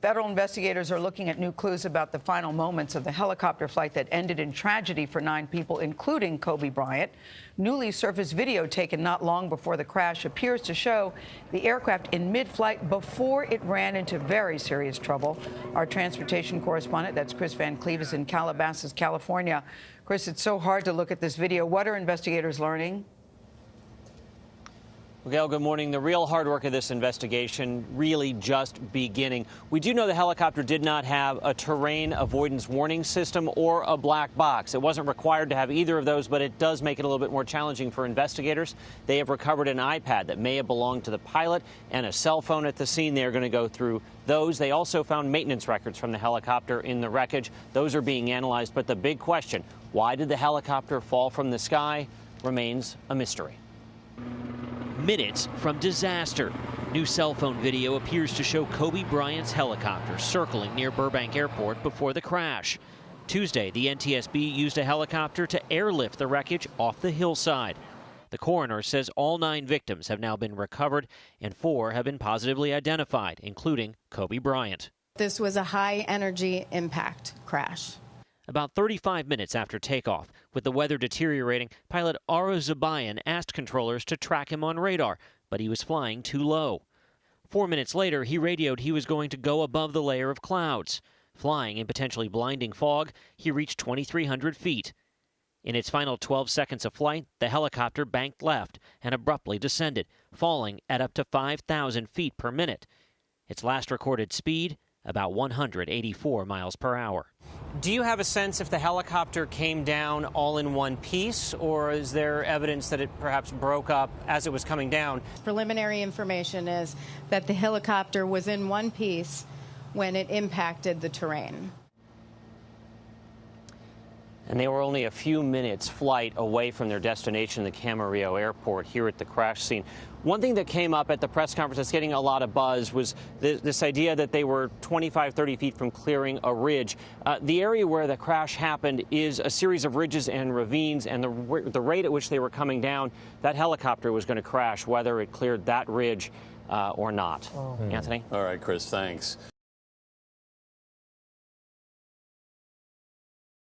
Federal investigators are looking at new clues about the final moments of the helicopter flight that ended in tragedy for 9 people, including Kobe Bryant. Newly surfaced video taken not long before the crash appears to show the aircraft in mid-flight before it ran into very serious trouble. Our transportation correspondent, that's Chris Van Cleve, is in Calabasas, California. Chris, it's so hard to look at this video. What are investigators learning? Well, Gail, good morning. The real hard work of this investigation really just beginning. We do know the helicopter did not have a terrain avoidance warning system or a black box. It wasn't required to have either of those, but it does make it a little bit more challenging for investigators. They have recovered an iPad that may have belonged to the pilot and a cell phone at the scene. They're going to go through those. They also found maintenance records from the helicopter in the wreckage. Those are being analyzed. But the big question, why did the helicopter fall from the sky, remains a mystery. Minutes from disaster. New cell phone video appears to show Kobe Bryant's helicopter circling near Burbank Airport before the crash. Tuesday, the NTSB used a helicopter to airlift the wreckage off the hillside. The coroner says all 9 victims have now been recovered and 4 have been positively identified, including Kobe Bryant. This was a high-energy impact crash. About 35 minutes after takeoff, with the weather deteriorating, pilot Ara Zabayan asked controllers to track him on radar, but he was flying too low. 4 minutes later, he radioed he was going to go above the layer of clouds. Flying in potentially blinding fog, he reached 2,300 feet. In its final 12 seconds of flight, the helicopter banked left and abruptly descended, falling at up to 5,000 feet per minute. Its last recorded speed, about 184 miles per hour. Do you have a sense if the helicopter came down all in one piece, or is there evidence that it perhaps broke up as it was coming down? Preliminary information is that the helicopter was in one piece when it impacted the terrain. And they were only a few minutes flight away from their destination, the Camarillo Airport, here at the crash scene. One thing that came up at the press conference that's getting a lot of buzz was this idea that they were 25, 30 feet from clearing a ridge. The area where the crash happened is a series of ridges and ravines, and the rate at which they were coming down, that helicopter was going to crash, whether it cleared that ridge or not. Anthony? All right, Chris, thanks.